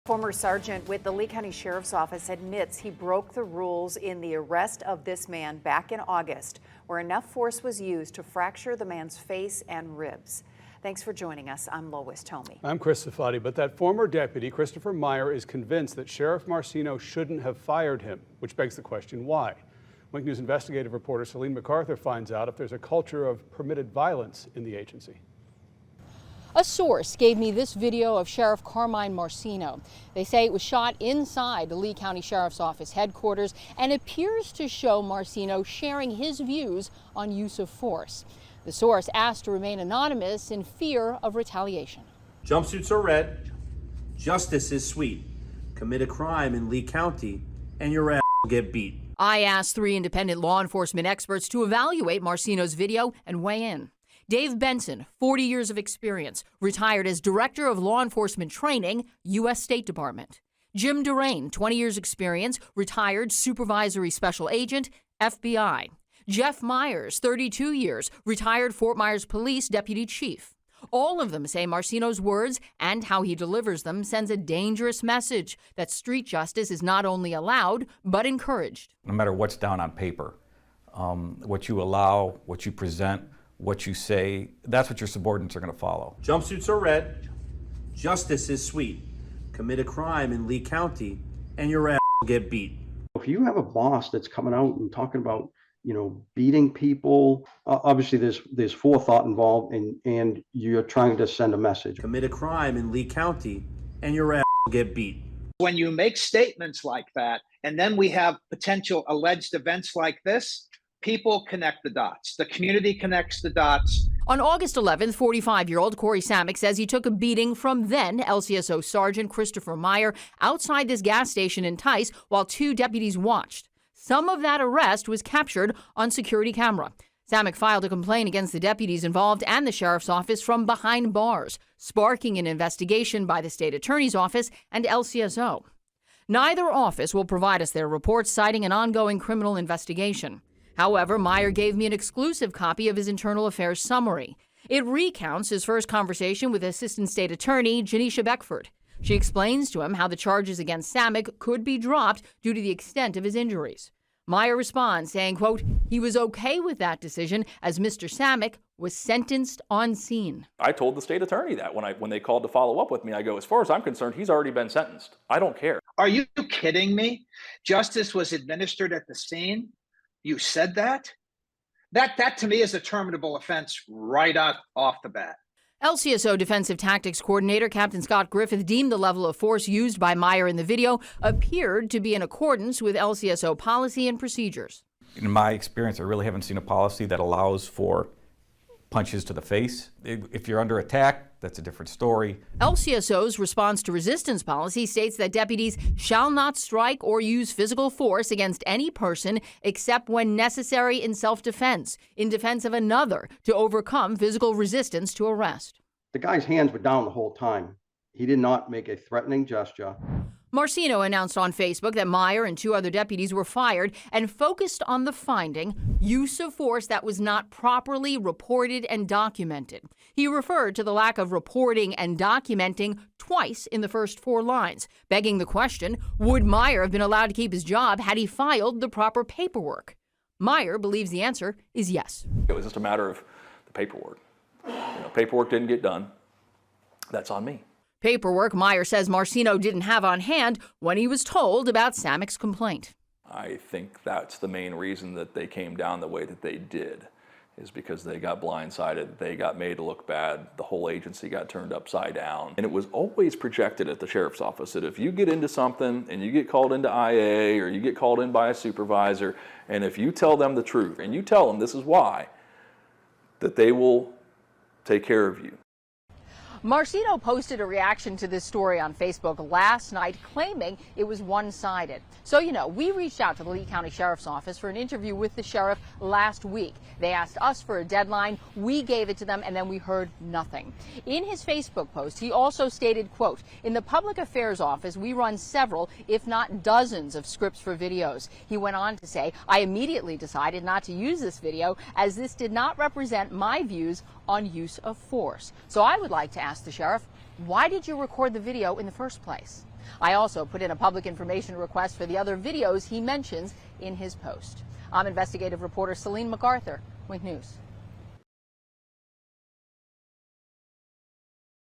Former sergeant with the Lee County Sheriff's Office admits he broke the rules in the arrest of this man back in August, where enough force was used to fracture the man's face and ribs. Thanks for joining us. I'm Lois Tomey. I'm Chris Safati, but that former deputy, Christopher Meyer, is convinced that Sheriff Marceno shouldn't have fired him, which begs the question, why? Wink News investigative reporter Celine MacArthur finds out if there's a culture of permitted violence in the agency. A source gave me this video of Sheriff Carmine Marceno. They say it was shot inside the Lee County Sheriff's Office headquarters and appears to show Marceno sharing his views on use of force. The source asked to remain anonymous in fear of retaliation. Jumpsuits are red, justice is sweet. Commit a crime in Lee County and your ass will get beat. I asked 3 independent law enforcement experts to evaluate Marceno's video and weigh in. Dave Benson, 40 years of experience, retired as Director of Law Enforcement Training, U.S. State Department. Jim Durain, 20 years experience, retired Supervisory Special Agent, FBI. Jeff Myers, 32 years, retired Fort Myers Police Deputy Chief. All of them say Marceno's words and how he delivers them sends a dangerous message that street justice is not only allowed, but encouraged. No matter what's down on paper, what you allow, what you present, what you say, that's what your subordinates are going to follow. Jumpsuits are red, justice is sweet. Commit a crime in Lee County and your ass will get beat. If you have a boss that's coming out and talking about, beating people, obviously there's forethought involved and you're trying to send a message. Commit a crime in Lee County and your ass will get beat. When you make statements like that, and then we have potential alleged events like this, people connect the dots. The community connects the dots. On August 11th, 45-year-old Corey Samick says he took a beating from then LCSO Sergeant Christopher Meyer outside this gas station in Tice while 2 deputies watched. Some of that arrest was captured on security camera. Samick filed a complaint against the deputies involved and the sheriff's office from behind bars, sparking an investigation by the state attorney's office and LCSO. Neither office will provide us their reports, citing an ongoing criminal investigation. However, Meyer gave me an exclusive copy of his internal affairs summary. It recounts his first conversation with Assistant State Attorney Janisha Beckford. She explains to him how the charges against Samick could be dropped due to the extent of his injuries. Meyer responds saying, quote, he was okay with that decision as Mr. Samick was sentenced on scene. I told the state attorney that when they called to follow up with me. I go, as far as I'm concerned, he's already been sentenced. I don't care. Are you kidding me? Justice was administered at the scene? You said that? That to me is a terminable offense right off the bat. LCSO Defensive Tactics Coordinator Captain Scott Griffith deemed the level of force used by Meyer in the video appeared to be in accordance with LCSO policy and procedures. In my experience, I really haven't seen a policy that allows for punches to the face. If you're under attack, that's a different story. LCSO's response to resistance policy states that deputies shall not strike or use physical force against any person except when necessary in self-defense, in defense of another, to overcome physical resistance to arrest. The guy's hands were down the whole time. He did not make a threatening gesture. Marceno announced on Facebook that Meyer and 2 other deputies were fired and focused on the finding, use of force that was not properly reported and documented. He referred to the lack of reporting and documenting twice in the first 4 lines, begging the question, would Meyer have been allowed to keep his job had he filed the proper paperwork? Meyer believes the answer is yes. It was just a matter of the paperwork. Paperwork didn't get done. That's on me. Paperwork Meyer says Marceno didn't have on hand when he was told about Samick's complaint. I think that's the main reason that they came down the way that they did, is because they got blindsided, they got made to look bad, the whole agency got turned upside down. And it was always projected at the sheriff's office that if you get into something and you get called into IA or you get called in by a supervisor, and if you tell them the truth and you tell them this is why, that they will take care of you. Marceno posted a reaction to this story on Facebook last night, claiming it was one-sided. So, we reached out to the Lee County Sheriff's Office for an interview with the sheriff last week. They asked us for a deadline. We gave it to them, and then we heard nothing. In his Facebook post, he also stated, quote, in the Public Affairs Office, we run several, if not dozens, of scripts for videos. He went on to say, I immediately decided not to use this video as this did not represent my views on use of force. So I would like to ask the sheriff, why did you record the video in the first place? I also put in a public information request for the other videos he mentions in his post. I'm investigative reporter Celine MacArthur, Wink News.